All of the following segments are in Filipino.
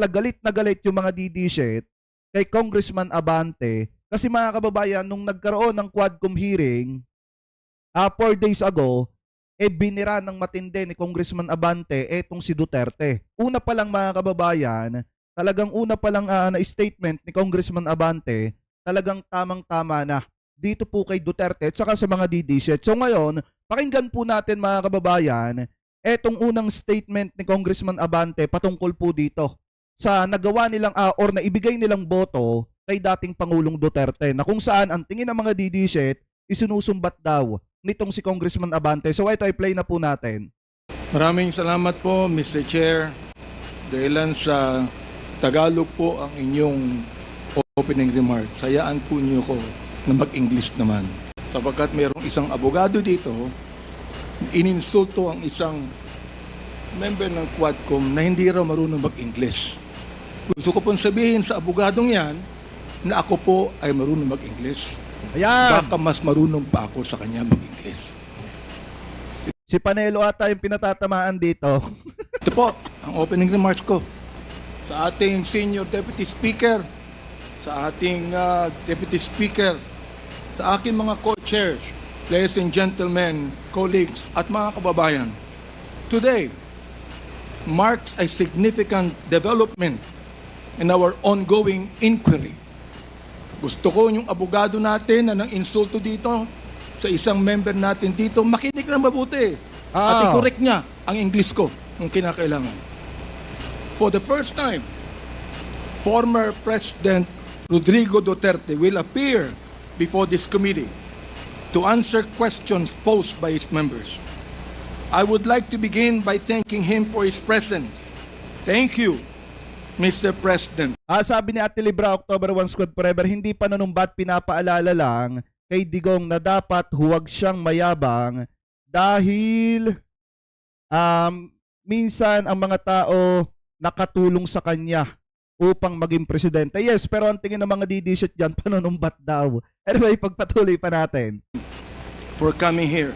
pala galit na galit yung mga DD-shit kay Congressman Abante kasi mga kababayan, nung nagkaroon ng Quadcom hearing 4 days ago, binira ng matindi ni Congressman Abante etong si Duterte. Una pa lang mga kababayan, talagang una pa lang na statement ni Congressman Abante, talagang tamang-tama na dito po kay Duterte at saka sa mga DD-shit. So ngayon, pakinggan po natin mga kababayan, etong unang statement ni Congressman Abante patungkol po dito sa nagawa nilang or naibigay nilang boto kay dating Pangulong Duterte na kung saan ang tingin ng mga DD-shit isinusumbat daw nitong si Congressman Abante. So ito ay play na po natin. Maraming salamat po Mr. Chair. Dahilan sa Tagalog po ang inyong opening remarks. Hayaan po niyo ko na mag-English naman. Sapagkat mayroong isang abogado dito, ininsulto ang isang member ng Quadcom na hindi raw marunong mag-English. Gusto ko pong sabihin sa abogadong yan na ako po ay marunong mag-English. Ayan! Baka mas marunong pa ako sa kanya mag-English. Si Panelo ata yung pinatatamaan dito. Ito po ang opening remarks ko sa ating Senior Deputy Speaker, sa ating Deputy Speaker, sa aking mga co-chairs, ladies and gentlemen, colleagues, at mga kababayan. Today marks a significant development in our ongoing inquiry. Gusto ko yung abogado natin na nang insulto dito sa isang member natin dito, makinig na mabuti. At i-correct niya ang English ko kung kinakailangan. For the first time, former President Rodrigo Duterte will appear before this committee to answer questions posed by his members. I would like to begin by thanking him for his presence. Thank you, Mr. President. Sabi ni Ate Libra, October 1 Squad Forever, hindi pananumbat, pinapaalala lang kay Digong na dapat huwag siyang mayabang dahil minsan ang mga tao nakatulong sa kanya upang maging presidente. Yes, pero ang tingin ng mga DD-shit dyan, pananumbat daw. Anyway, pagpatuloy pa natin. For coming here.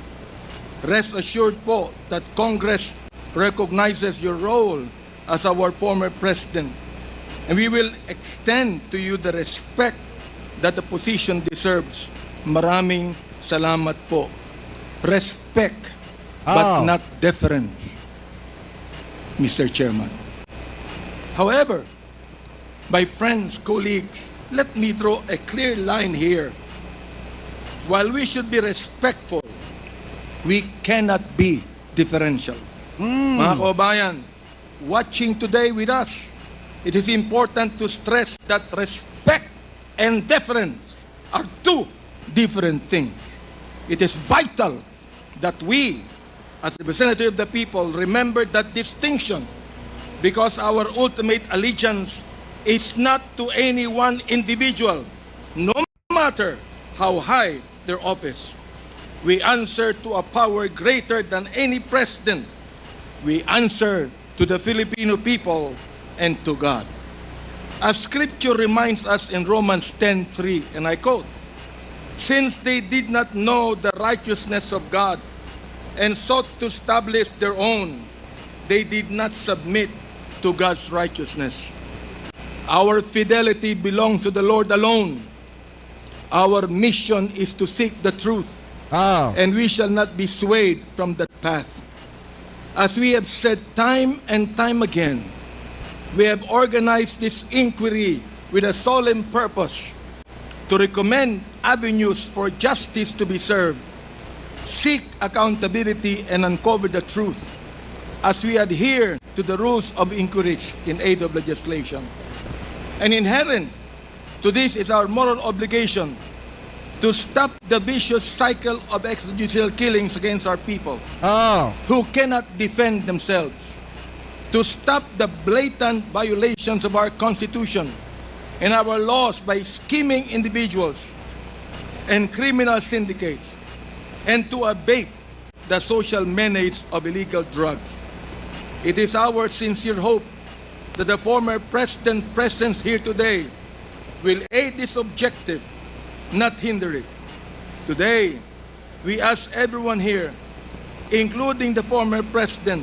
Rest assured po that Congress recognizes your role as our former president, and we will extend to you the respect that the position deserves. Maraming salamat po. Respect, but not deference, Mr. Chairman. However, my friends, colleagues, let me draw a clear line here. While we should be respectful, we cannot be differential. Mga kababayan, watching today with us, it is important to stress that respect and deference are two different things. It is vital that we, as representatives of the people, remember that distinction, because our ultimate allegiance is not to any one individual, no matter how high their office. We answer to a power greater than any president. We answer to the Filipino people and to God. As Scripture reminds us in Romans 10:3, and I quote, "Since they did not know the righteousness of God and sought to establish their own, they did not submit to God's righteousness." Our fidelity belongs to the Lord alone. Our mission is to seek the truth, and we shall not be swayed from that path. As we have said time and time again, we have organized this inquiry with a solemn purpose to recommend avenues for justice to be served, seek accountability, and uncover the truth as we adhere to the rules of inquiries in aid of legislation. And inherent to this is our moral obligation to stop the vicious cycle of extrajudicial killings against our people who cannot defend themselves, to stop the blatant violations of our Constitution and our laws by scheming individuals and criminal syndicates, and to abate the social menace of illegal drugs. It is our sincere hope that the former President's presence here today will aid this objective, not hinder it. Today, we ask everyone here, including the former President,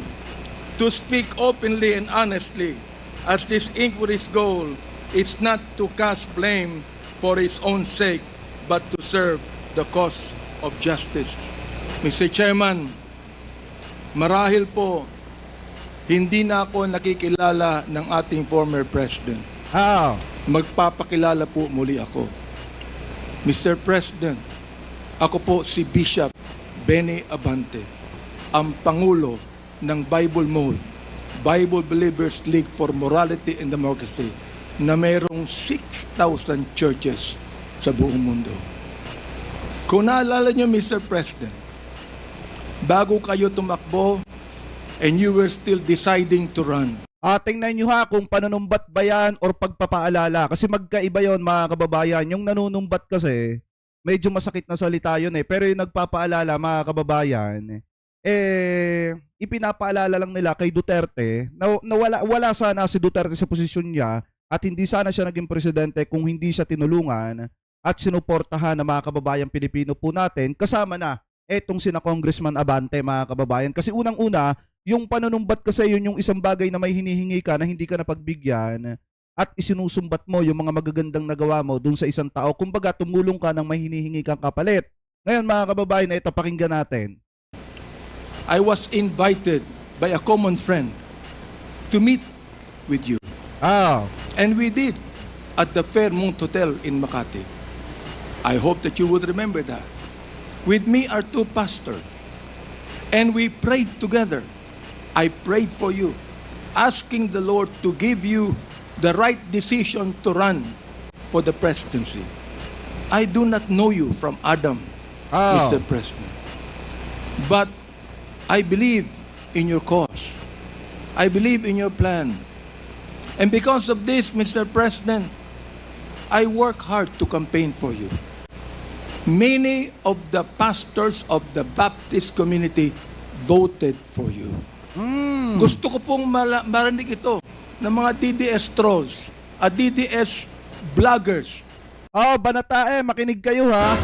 to speak openly and honestly as this inquiry's goal is not to cast blame for its own sake, but to serve the cause of justice. Mr. Chairman, marahil po, hindi na ako nakikilala ng ating former president. Magpapakilala po muli ako. Mr. President, ako po si Bishop Benny Abante, ang Pangulo ng Bible Mode, Bible Believers League for Morality and Democracy, na mayroong 6,000 churches sa buong mundo. Kung naalala niyo, Mr. President, bago kayo tumakbo and you were still deciding to run, Tingnan nyo ha kung panunumbat ba yan or pagpapaalala. Kasi magkaiba yon mga kababayan. Yung nanunumbat kasi, medyo masakit na salita yun eh. Pero yung nagpapaalala mga kababayan, ipinapaalala lang nila kay Duterte na wala sana si Duterte sa posisyon niya at hindi sana siya naging presidente kung hindi siya tinulungan at sinuportahan ng mga kababayan Pilipino po natin. Kasama na etong sina Congressman Abante mga kababayan. Kasi unang-una, yung panunumbat kasi yun yung isang bagay na may hinihingi ka na hindi ka napagbigyan at isinusumbat mo yung mga magagandang nagawa mo dun sa isang tao. Kumbaga, tumulong ka ng may hinihingi kang kapalit. Ngayon mga kababayan, ito pakinggan natin. I was invited by a common friend to meet with you. And we did at the Fairmont Hotel in Makati. I hope that you would remember that. With me are two pastors. And we prayed together. I prayed for you, asking the Lord to give you the right decision to run for the presidency. I do not know you from Adam, Mr. President. But I believe in your cause. I believe in your plan. And because of this, Mr. President, I work hard to campaign for you. Many of the pastors of the Baptist community voted for you. Gusto ko pong marinig ito ng mga DDS trolls at DDS vloggers. Banatae, makinig kayo ha.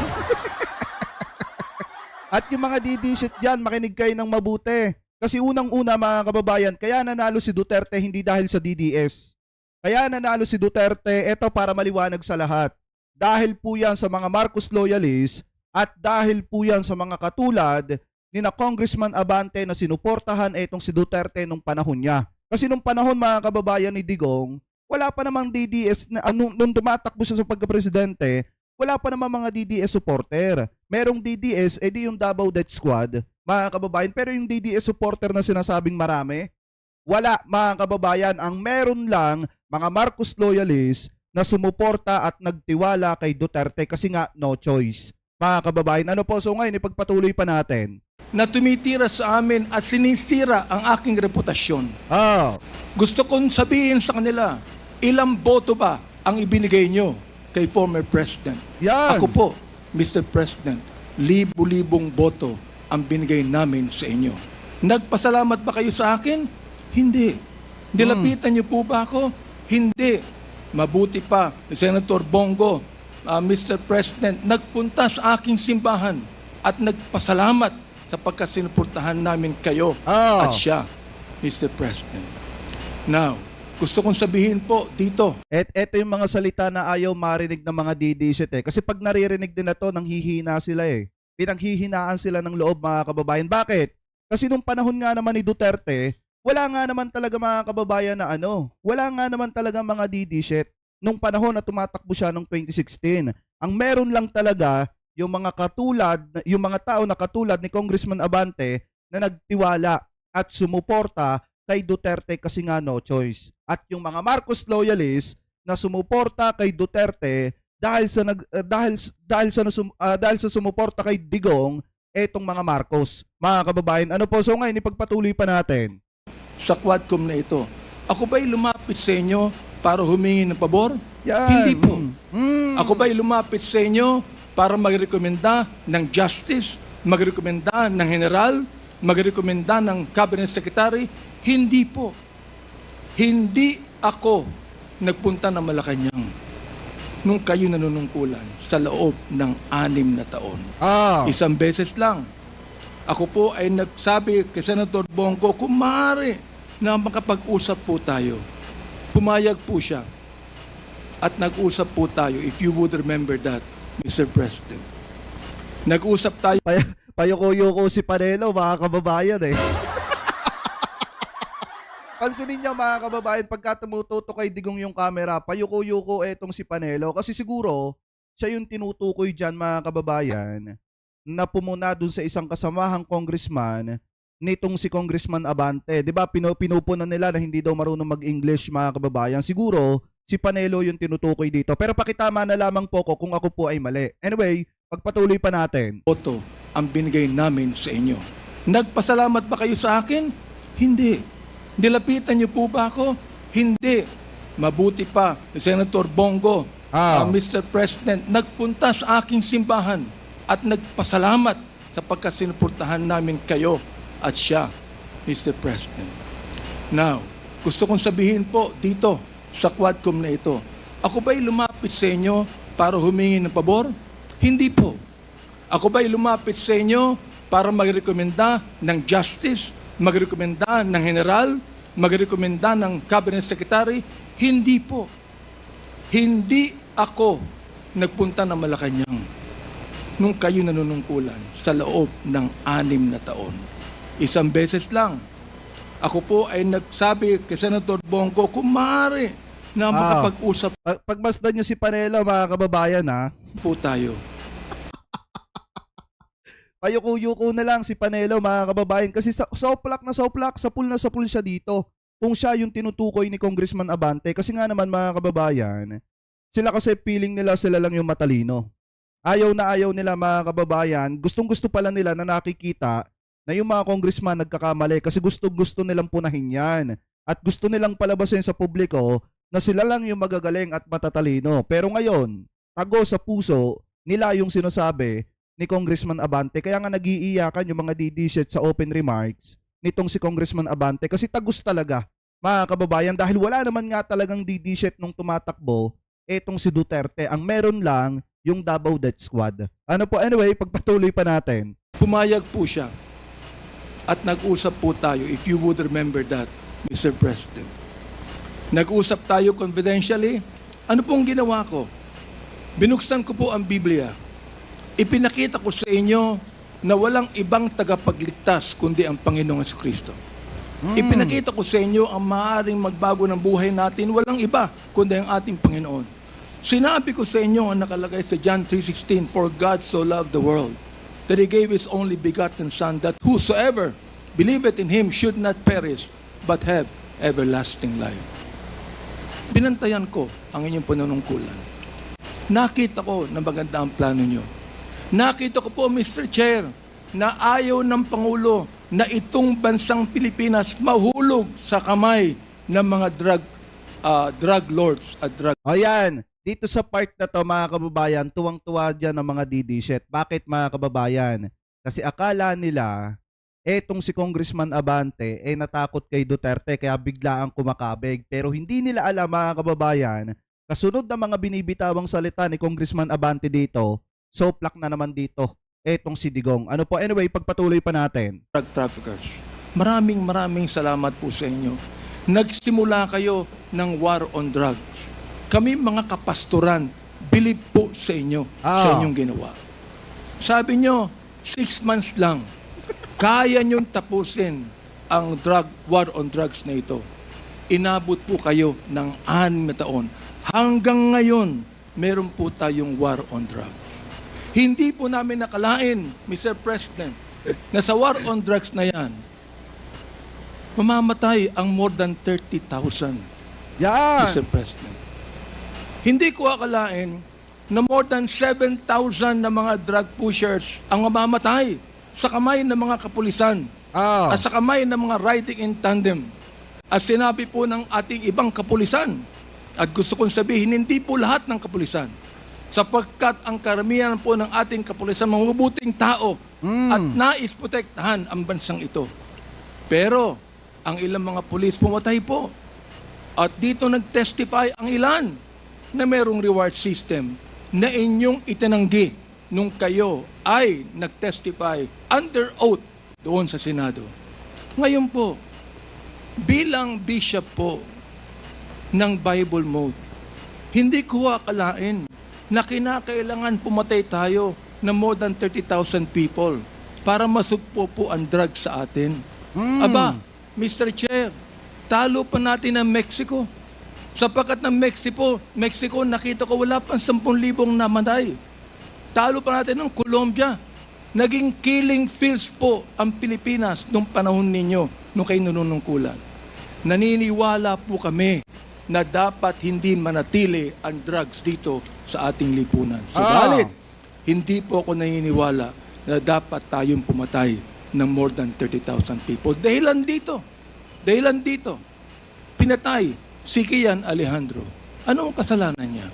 At yung mga DDS dyan, makinig kayo ng mabuti. Kasi unang-una mga kababayan, kaya nanalo si Duterte hindi dahil sa DDS. Kaya nanalo si Duterte, eto para maliwanag sa lahat. Dahil po yan sa mga Marcos loyalists at dahil po yan sa mga katulad ni na Congressman Abante na sinuportahan etong si Duterte nung panahon niya. Kasi nung panahon mga kababayan ni Digong, wala pa namang DDS na nung tumatakbo siya sa pagka-presidente, wala pa namang mga DDS supporter. Merong DDS, edi yung Davao Death Squad, mga kababayan. Pero yung DDS supporter na sinasabing marami, wala mga kababayan. Ang meron lang mga Marcos loyalists na sumuporta at nagtiwala kay Duterte kasi nga no choice. Mga kababayan, ano po? So ngayon, ipagpatuloy pa natin. Na tumitira sa amin at sinisira ang aking reputasyon. Gusto kong sabihin sa kanila, ilang boto ba ang ibinigay nyo kay former President? Yan. Ako po, Mr. President, libu-libong boto ang binigay namin sa inyo. Nagpasalamat ba kayo sa akin? Hindi. Nilapitan niyo po ba ako? Hindi. Mabuti pa, Senator Bongo, Mr. President, nagpunta sa aking simbahan at nagpasalamat sapagkat sinuportahan namin kayo at siya, Mr. President. Now, gusto kong sabihin po dito. Eto yung mga salita na ayaw marinig ng mga DDS Kasi pag naririnig din na to, nanghihina sila eh. Pinanghihinaan sila ng loob mga kababayan. Bakit? Kasi nung panahon nga naman ni Duterte, wala nga naman talaga mga kababayan na wala nga naman talaga mga DDS nung panahon na tumatakbo siya noong 2016. Ang meron lang talaga yung mga katulad, yung mga tao na katulad ni Congressman Abante na nagtiwala at sumuporta kay Duterte kasi nga no choice. At yung mga Marcos loyalists na sumuporta kay Duterte dahil sa sumuporta kay Digong, etong mga Marcos. Mga kababayan, ano po? So ngayon, ipagpatuloy pa natin. Sa Quadcom na ito, ako ba'y lumapit sa inyo para humingi ng pabor? Yan. Hindi po. Ako ba'y lumapit sa inyo para magrekomenda ng justice, magrekomenda ng general, magrekomenda ng cabinet secretary? Hindi po. Hindi ako nagpunta ng Malacanang nung kayo nanunungkulan sa loob ng 6 na taon. Isang beses lang. Ako po ay nagsabi kay Senator Bongo, kung maaari na makapag-usap po tayo. Pumayag po siya. At nag-usap po tayo, if you would remember that, Mr. President. Nag-usap tayo. Payuko-yuko si Panelo, mga kababayan eh. Pansinin niyo mga kababayan, pagka tumututo kay Digong yung camera, payuko-yuko etong si Panelo. Kasi siguro, siya yung tinutukoy dyan mga kababayan, na pumuna dun sa isang kasamahang congressman, nitong si Congressman Abante. Diba, pinupunan nila na hindi daw marunong mag-English mga kababayan. Siguro, si Panelo yung tinutukoy dito. Pero pakitama na lamang po ko kung ako po ay mali. Anyway, pagpatuloy pa natin. Boto ang binigay namin sa inyo. Nagpasalamat ba kayo sa akin? Hindi. Nilapitan niyo po ba ako? Hindi. Mabuti pa, Senator Bongo, Mr. President, nagpunta sa aking simbahan at nagpasalamat sapagkat sinuportahan namin kayo at siya, Mr. President. Now, gusto kong sabihin po dito sa Quadcom na ito, ako ba'y lumapit sa inyo para humingi ng pabor? Hindi po. Ako ba'y lumapit sa inyo para magrekomenda ng justice, magrekomenda ng general, magrekomenda ng cabinet secretary? Hindi po. Hindi ako nagpunta ng Malacanang nung kayo nanunungkulan sa loob ng 6 na taon. Isang beses lang. Ako po ay nagsabi kay Senator Bongo kung maaari na makapag-usap Pagmasdan nyo si Panelo mga kababayan ha. po tayo. Payuko-yuko na lang si Panelo mga kababayan kasi soplak, sapul na sapul siya dito. Kung siya yung tinutukoy ni Congressman Abante, kasi nga naman mga kababayan, sila kasi feeling nila sila lang yung matalino. Ayaw na ayaw nila mga kababayan, gustong-gusto pala nila na nakikita na yung mga congressman nagkakamali kasi gusto nilang punahin yan. At gusto nilang palabasin sa publiko na sila lang yung magagaling at matatalino. Pero ngayon, tago sa puso nila yung sinasabi ni Congressman Abante. Kaya nga nag-iiyakan yung mga DD-shit sa open remarks nitong si Congressman Abante kasi tagus talaga mga kababayan dahil wala naman nga talagang DD-shit nung tumatakbo etong si Duterte. Ang meron lang yung Davao Death Squad. Ano po, anyway, pagpatuloy pa natin. Pumayag po siya at nag-usap po tayo, if you would remember that, Mr. President. Nag-usap tayo confidentially. Ano pong ginawa ko? Binuksan ko po ang Biblia. Ipinakita ko sa inyo na walang ibang tagapagligtas kundi ang Panginoong Kristo. Ipinakita ko sa inyo ang maaaring magbago ng buhay natin, walang iba kundi ang ating Panginoon. Sinabi ko sa inyo ang nakalagay sa John 3:16, for God so loved the world that He gave His only begotten Son, that whosoever believeth in Him should not perish, but have everlasting life. Binantayan ko ang inyong panunungkulan. Nakita ko na maganda ang plano nyo. Nakita ko po, Mr. Chair, na ayaw ng Pangulo na itong bansang Pilipinas mahulog sa kamay ng mga drug lords at drug. O yan, dito sa part na to mga kababayan, tuwang-tuwa dyan ng mga DD-shit. Bakit mga kababayan? Kasi akala nila, etong si Congressman Abante natakot kay Duterte kaya bigla ang kumakabig. Pero hindi nila alam mga kababayan, kasunod na mga binibitawang salita ni Congressman Abante dito, soplak na naman dito etong si Digong. Ano po, anyway, pagpatuloy pa natin. Drug traffickers. Maraming salamat po sa inyo. Nagsimula kayo ng war on drugs. Kami mga kapastoran, believe po sa inyo, sa inyong ginawa. Sabi nyo, 6 months lang, kaya nyong tapusin ang war on drugs na ito. Inabot po kayo ng 6 na taon. Hanggang ngayon, meron po tayong war on drugs. Hindi po namin nakalain, Mr. President, na sa war on drugs na yan, mamamatay ang more than 30,000. Yan! Mr. President. Hindi ko akalain na more than 7,000 na mga drug pushers ang mamamatay sa kamay ng mga kapulisan at sa kamay ng mga riding in tandem. At sinabi po ng ating ibang kapulisan, at gusto kong sabihin, hindi po lahat ng kapulisan, sapagkat ang karamihan po ng ating kapulisan mga mabuting tao at nais protektahan ang bansang ito. Pero ang ilang mga pulis pumatay po. At dito nag-testify ang ilan na merong reward system na inyong itinanggi nung kayo ay nag-testify under oath doon sa Senado. Ngayon po, bilang bishop po, ng Bible mode. Hindi ko akalain na kinakailangan pumatay tayo ng more than 30,000 people para masugpo po ang drugs sa atin. Aba, Mr. Chair, talo pa natin ang Mexico. Sapagkat ng Mexico, nakita ko wala pang 10,000 namatay. Talo pa natin ng Colombia. Naging killing fields po ang Pilipinas nung panahon ninyo, nung kayo nanunungkulan. Naniniwala po kami na dapat hindi manatili ang drugs dito sa ating lipunan. Subalit, hindi po ako naniniwala na dapat tayong pumatay ng more than 30,000 people. Dahilan dito, pinatay si Kian Alejandro. Ano ang kasalanan niya?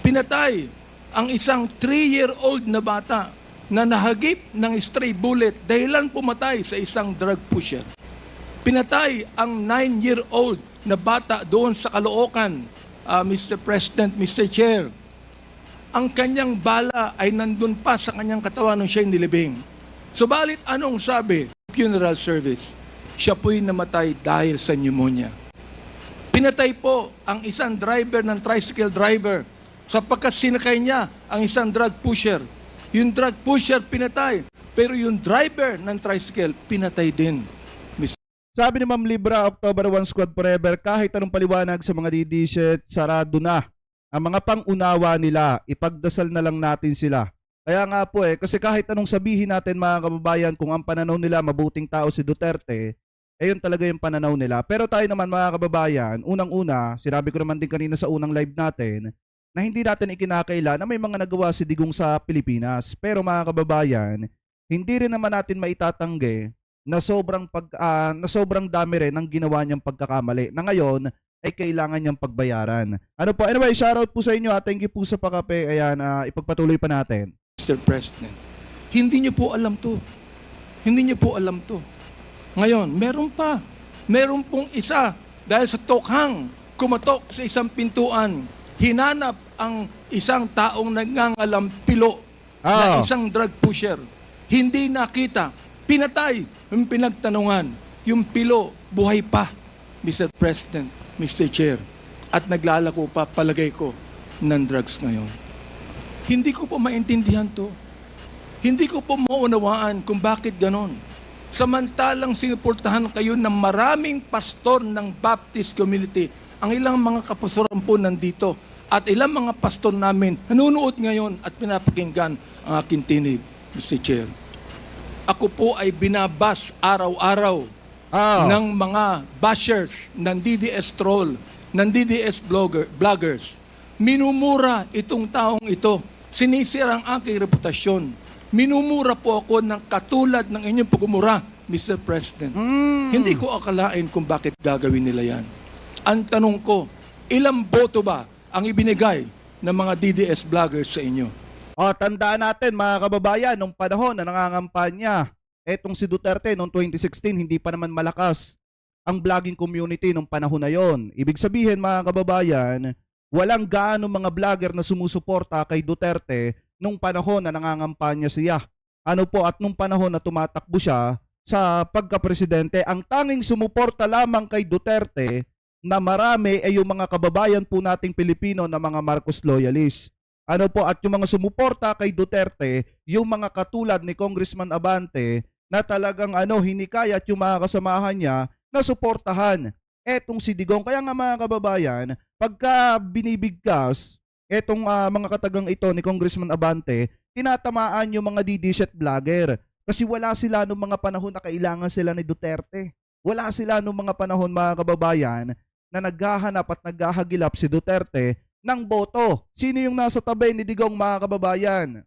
Pinatay ang isang 3-year-old na bata na nahagip ng stray bullet dahilan pumatay sa isang drug pusher. Pinatay ang 9-year-old na bata doon sa Caloocan, Mr. President, Mr. Chair. Ang kanyang bala ay nandun pa sa kanyang katawan nung siya'y nilibing. Subalit anong sabi? Funeral service. Siya po'y namatay dahil sa pneumonia. Pinatay po ang isang driver ng tricycle driver sapagkat sinakay niya ang isang drug pusher. Yung drug pusher pinatay, pero yung driver ng tricycle pinatay din. Sabi ni Ma'am Libra, October 1 Squad Forever, kahit anong paliwanag sa mga didishit, sarado na. Ang mga pangunawa nila, ipagdasal na lang natin sila. Kaya nga po kasi kahit anong sabihin natin mga kababayan, kung ang pananaw nila mabuting tao si Duterte, yun talaga yung pananaw nila. Pero tayo naman mga kababayan, unang-una, sinabi ko naman din kanina sa unang live natin, na hindi natin ikinakaila na may mga nagawa si Digong sa Pilipinas. Pero mga kababayan, hindi rin naman natin maitatanggi na sobrang dami rin ang ginawa niyang pagkakamali na ngayon ay kailangan niyang pagbayaran. Ano po? Anyway, shoutout po sa inyo. Thank you po sa pakape. Ayan, ipagpatuloy pa natin. Mr. President, hindi niyo po alam to. Hindi niyo po alam to. Ngayon, meron pong isa dahil sa tokhang kumatok sa isang pintuan, hinanap ang isang taong nangangalampilo na isang drug pusher. Hindi nakita. Pinatay. Yung pinagtanungan. Yung pilo, buhay pa, Mr. President, Mr. Chair. At naglalako pa, palagay ko, ng drugs ngayon. Hindi ko po maintindihan to. Hindi ko po maunawaan kung bakit ganon. Samantalang sinuportahan kayo ng maraming pastor ng Baptist community. Ang ilang mga kapastoran po nandito. At ilang mga pastor namin nanonood ngayon at pinapakinggan ang aking tinig, Mr. Chair. Ako po ay binabas araw-araw ng mga bashers ng DDS troll, ng DDS vloggers. Minumura itong taong ito. Sinisira ang aking reputasyon. Minumura po ako ng katulad ng inyong pagmumura, Mr. President. Hindi ko akalain kung bakit gagawin nila yan. Ang tanong ko, ilang boto ba ang ibinigay ng mga DDS vloggers sa inyo? Tandaan natin mga kababayan, nung panahon na nangangampanya, etong si Duterte noong 2016, hindi pa naman malakas ang vlogging community nung panahon na yon. Ibig sabihin mga kababayan, walang gaano mga vlogger na sumusuporta kay Duterte nung panahon na nangangampanya siya. At nung panahon na tumatakbo siya sa pagkapresidente, ang tanging sumuporta lamang kay Duterte na marami ay yung mga kababayan po nating Pilipino na mga Marcos loyalists. At yung mga sumuporta kay Duterte, yung mga katulad ni Congressman Abante na talagang hinikayat yung mga kasamahan niya na suportahan etong si Digong. Kaya nga mga kababayan, pagka binibigkas etong mga katagang ito ni Congressman Abante, tinatamaan yung mga DDS vlogger. Kasi wala sila nung mga panahon na kailangan sila ni Duterte. Wala sila nung mga panahon mga kababayan na naghahanap at naghahagilap si Duterte ng boto. Sino yung nasa tabi ni Digong mga kababayan?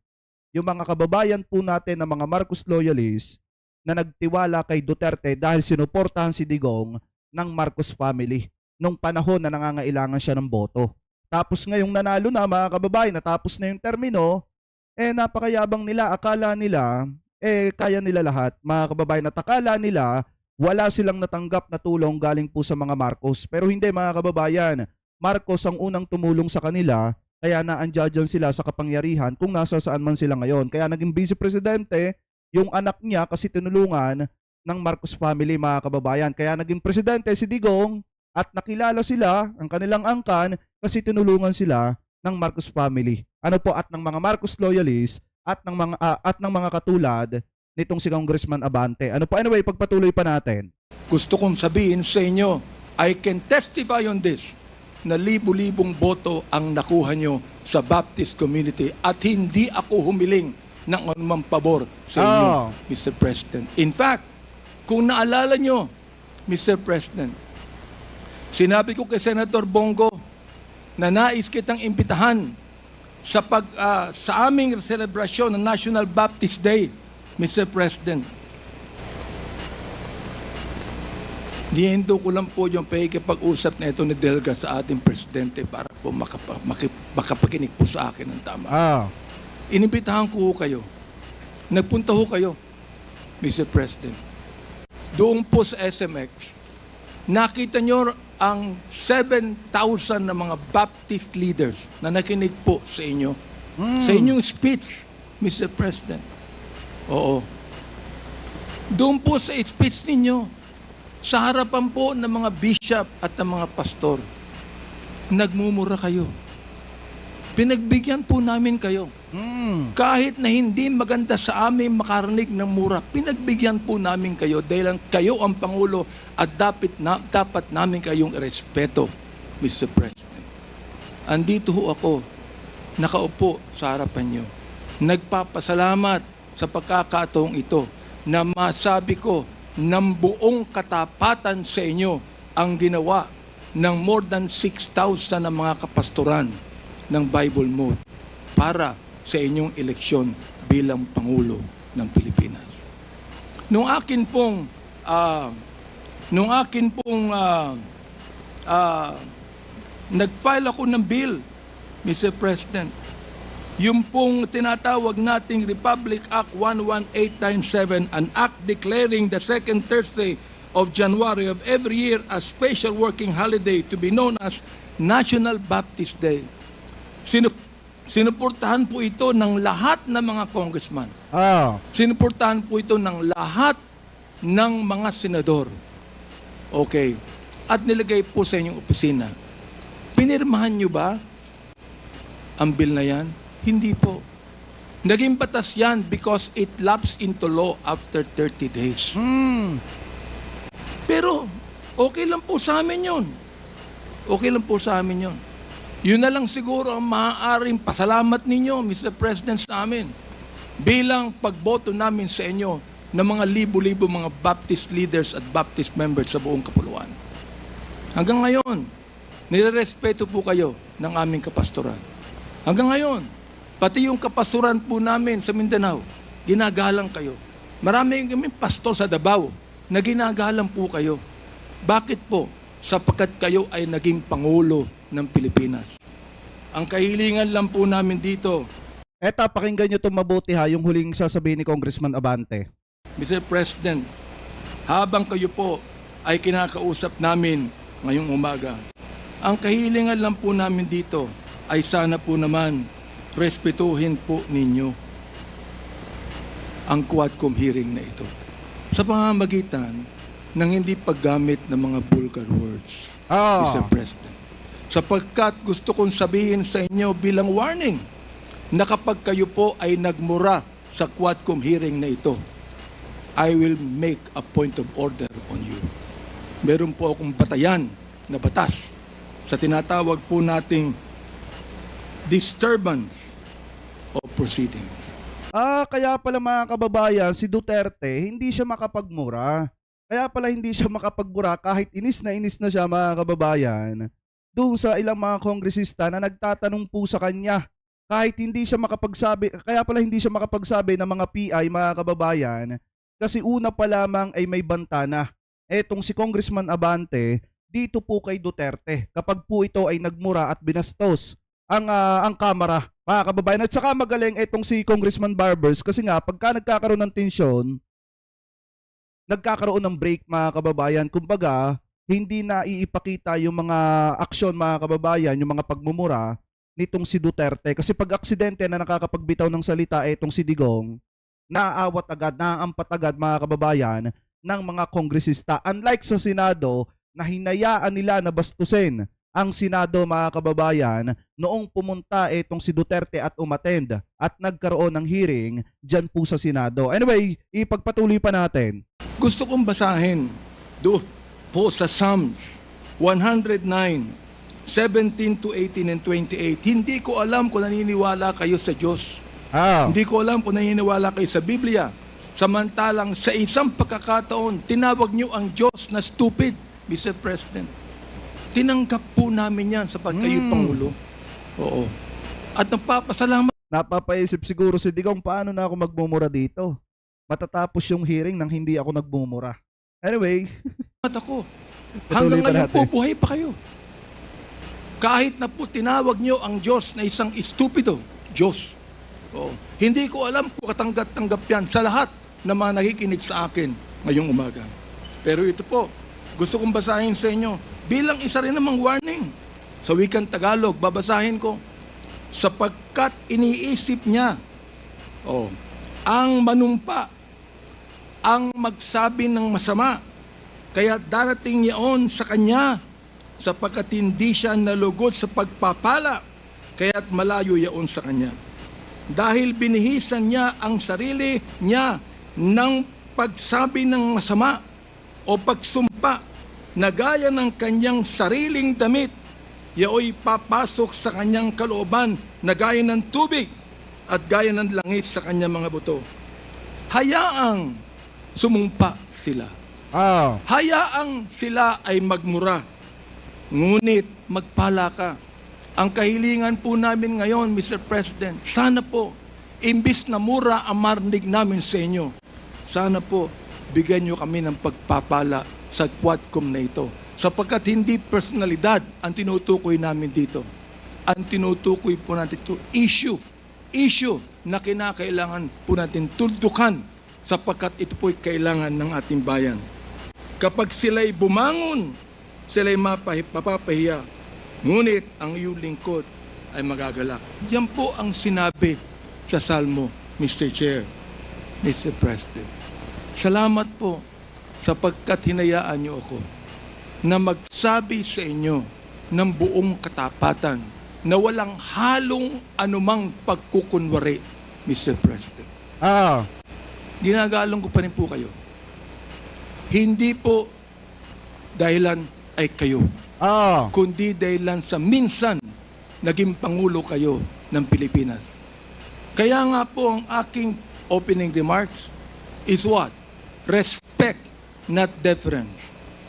Yung mga kababayan po natin na mga Marcos loyalists na nagtiwala kay Duterte dahil sinuportahan si Digong ng Marcos family nung panahon na nangangailangan siya ng boto. Tapos ngayong nanalo na mga kababayan, natapos na yung termino, napakayabang nila, akala nila, kaya nila lahat. Mga kababayan, at akala nila, wala silang natanggap na tulong galing po sa mga Marcos. Pero hindi mga kababayan, Marcos ang unang tumulong sa kanila, kaya naandyan sila sa kapangyarihan kung nasa saan man sila ngayon. Kaya naging vice presidente yung anak niya kasi tinulungan ng Marcos family mga kababayan. Kaya naging presidente si Digong at nakilala sila, ang kanilang angkan, kasi tinulungan sila ng Marcos family. Ano po, at ng mga Marcos loyalists at ng mga katulad nitong si Congressman Abante. Ano po, anyway, pagpatuloy pa natin. Gusto kong sabihin sa inyo, I can testify on this, na libu-libong boto ang nakuha nyo sa Baptist community at hindi ako humiling ng anumang pabor sa inyo, Oh. Mr. President. In fact, kung naalala nyo, Mr. President, sinabi ko kay Senator Bongo na nais kitang imbitahan sa aming selebrasyon ng National Baptist Day, Mr. President. Niendo ko lang po yung pakikipag-usap na ito ni Delga sa ating presidente para po makapakinig po sa akin ng tama. Ah. Inimbitahan ko kayo. Nagpunta ho kayo, Mr. President. Doon po sa SMX, nakita nyo ang 7,000 na mga Baptist leaders na nakinig po sa inyo. Sa inyong speech, Mr. President. Oo. Doon po sa speech ninyo, sa harapan po ng mga bishop at ng mga pastor, nagmumura kayo. Pinagbigyan po namin kayo. Kahit na hindi maganda sa amin makarinig ng mura, pinagbigyan po namin kayo dahil kayo ang Pangulo at dapat namin kayong irespeto, Mr. President. Andito ho ako, nakaupo sa harapan nyo. Nagpapasalamat sa pagkakataong ito na masabi ko ng buong katapatan sa inyo ang ginawa ng more than 6,000 na mga kapastoran ng Bible Mode para sa inyong eleksyon bilang Pangulo ng Pilipinas. Nung akin pong nag-file ako ng bill, Mr. President, yung pong tinatawag nating Republic Act 11897, an act declaring the second Thursday of January of every year as special working holiday to be known as National Baptist Day. Sinuportahan po ito ng lahat ng mga congressman. Ah. Sinuportahan po ito ng lahat ng mga senador. Okay. At nilagay po sa inyong opisina. Pinirmahan nyo ba ang bill na yan? Hindi po. Naging batas yan because it lapsed into law after 30 days. Pero, okay lang po sa amin yun. Okay lang po sa amin yun. Yun na lang siguro ang maaaring pasalamat ninyo, Mr. President, sa amin. Bilang pagboto namin sa inyo ng mga libo-libo mga Baptist leaders at Baptist members sa buong kapuluan. Hanggang ngayon, nirerespeto po kayo ng aming kapastoran. Hanggang ngayon, pati yung kapastoran po namin sa Mindanao, ginagalang kayo. Marami kami pastor sa Davao na ginagalang po kayo. Bakit po? Sapagkat kayo ay naging Pangulo ng Pilipinas. Ang kahilingan lang po namin dito, Eto, pakinggan nyo itong mabuti ha, yung huling sasabihin ni Congressman Abante. Mr. President, habang kayo po ay kinakausap namin ngayong umaga, ang kahilingan lang po namin dito ay sana po naman respetuhin po ninyo ang Quadcom hearing na ito sa pamamagitan ng hindi paggamit ng mga vulgar words, Mr. President. Sapagkat gusto kong sabihin sa inyo bilang warning na kapag kayo po ay nagmura sa Quadcom hearing na ito, I will make a point of order on you. Meron po akong batayan na batas sa tinatawag po nating disturbance of proceedings. Kaya pala mga kababayan, si Duterte, hindi siya makapagmura. Kaya pala hindi siya makapagmura kahit inis na siya mga kababayan doon sa ilang mga kongresista na nagtatanong po sa kanya. Kahit hindi siya makapagsabi, kaya pala hindi siya makapagsabi ng mga PI mga kababayan kasi una pa lamang ay may banta na. Etong si Congressman Abante dito po kay Duterte kapag po ito ay nagmura at binastos ang Kamara, mga kababayan. At saka magaling itong si Congressman Barbers kasi nga pagka nagkakaroon ng tensyon, nagkakaroon ng break mga kababayan. Kumbaga, hindi na iipakita yung mga aksyon mga kababayan, yung mga pagmumura nitong si Duterte. Kasi pag aksidente na nakakapagbitaw ng salita itong si Digong, naaawat agad, naaampat agad mga kababayan ng mga kongresista. Unlike sa Senado, na hinayaan nila na bastusin ang Senado, mga kababayan, noong pumunta itong si Duterte at umattend at nagkaroon ng hearing dyan po sa Senado. Anyway, ipagpatuloy pa natin. Gusto kong basahin doon po sa Psalms 109, 17 to 18 and 28. Hindi ko alam kung naniniwala kayo sa Diyos. Hindi ko alam kung naniniwala kayo sa Biblia. Samantalang sa isang pagkakataon, tinawag niyo ang Diyos na stupid, Mr. President. Tinanggap po namin yan sa kayo Pangulo. Oo. At napapasalamat Napapaisip siguro si Digong, paano na ako magmumura dito? Matatapos yung hearing nang hindi ako nagmumura. Anyway, ako. Patuloy Hanggang pa ngayon natin. po, buhay pa kayo. Kahit na po tinawag niyo ang Diyos na isang estupido, Diyos. Oo. Hindi ko alam kung katanggap-tanggap yan sa lahat na mga nakikinig sa akin ngayong umaga. Pero ito po, gusto kong basahin sa inyo bilang isa rin namang warning. Sa wikang Tagalog, babasahin ko. Sapagkat iniisip niya, ang manumpa, ang magsabi ng masama, kaya darating yaon sa kanya, sapagkat hindi siya nalugod sa pagpapala, kaya't malayo yaon sa kanya. Dahil binihisan niya ang sarili niya ng pagsabi ng masama o pagsumpa na gaya ng kanyang sariling damit, yaoy papasok sa kanyang kalooban na gaya ng tubig at gaya ng langit sa kanyang mga buto. Hayaang sumumpa sila. Hayaang sila ay magmura. Ngunit magpala ka. Ang kahilingan po namin ngayon, Mr. President, sana po, imbis na mura ang marinig namin sa inyo, sana po, bigyan nyo kami ng pagpapala sa Quadcom na ito. Sapagkat hindi personalidad ang tinutukoy namin dito. Ang tinutukoy po natin ito, issue na kinakailangan po natin tuldukan sapagkat ito po'y kailangan ng ating bayan. Kapag sila'y bumangon, sila'y mapapahiya, ngunit ang iyong lingkod ay magagalak. Yan po ang sinabi sa Salmo, Mr. Chair, Mr. President. Salamat po sapagkat hinayaan niyo ako na magsabi sa inyo ng buong katapatan na walang halong anumang pagkukunwari, Mr. President. Ginagalong ko pa rin po kayo. Hindi po dahilan ay kayo, kundi dahilan sa minsan naging Pangulo kayo ng Pilipinas. Kaya nga po ang aking opening remarks is what? Respect, not deference.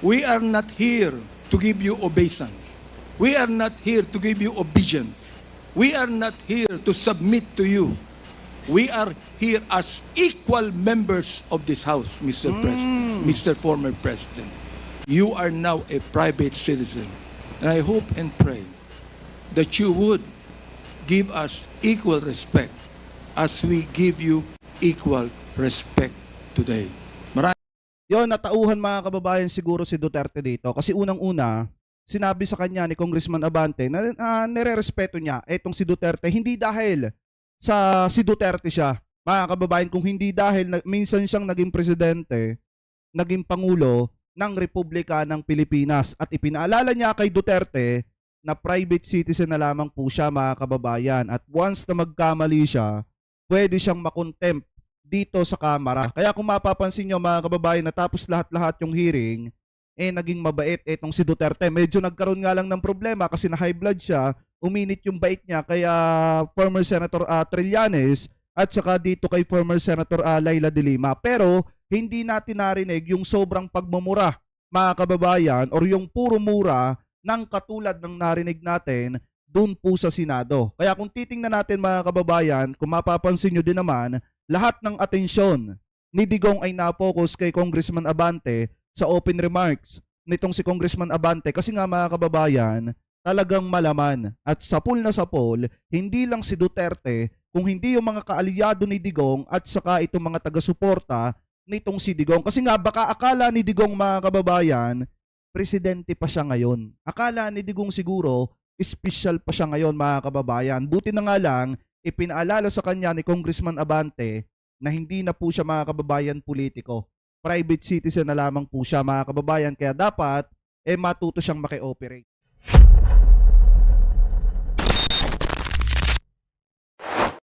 We are not here to give you obeisance. We are not here to give you obedience. We are not here to submit to you. We are here as equal members of this House, Mr. President, Mr. Former President. You are now a private citizen. And I hope and pray that you would give us equal respect as we give you equal respect today. Yon, natauhan mga kababayan siguro si Duterte dito kasi unang-una, sinabi sa kanya ni Congressman Abante na nire-respeto niya etong si Duterte hindi dahil sa si Duterte siya. Mga kababayan, kung hindi dahil minsan siyang naging presidente, naging pangulo ng Republika ng Pilipinas at ipinaalala niya kay Duterte na private citizen na lamang po siya, mga kababayan, at once na magkamali siya, pwede siyang makontempt dito sa Kamara. Kaya kung mapapansin nyo mga kababayan, natapos lahat-lahat yung hearing, naging mabait etong si Duterte. Medyo nagkaroon nga lang ng problema kasi na high blood siya, uminit yung bait niya, kaya former Senator Trillanes at saka dito kay former Senator Laila de Lima. Pero hindi natin narinig yung sobrang pagmumura, mga kababayan, or yung puro mura ng katulad ng narinig natin dun po sa Senado. Kaya kung titingnan natin mga kababayan, kung mapapansin nyo din naman, lahat ng atensyon ni Digong ay na-focus kay Congressman Abante sa open remarks nitong si Congressman Abante kasi nga mga kababayan, talagang malaman at sapul na sapul, hindi lang si Duterte, kung hindi yung mga kaalyado ni Digong at saka itong mga taga-suporta nitong si Digong. Kasi nga baka akala ni Digong mga kababayan, presidente pa siya ngayon. Akala ni Digong siguro, special pa siya ngayon mga kababayan. Buti na nga lang, ipinaalala sa kanya ni Congressman Abante na hindi na po siya mga kababayan politiko. Private citizen na lamang po siya mga kababayan. Kaya dapat matuto siyang makioperate.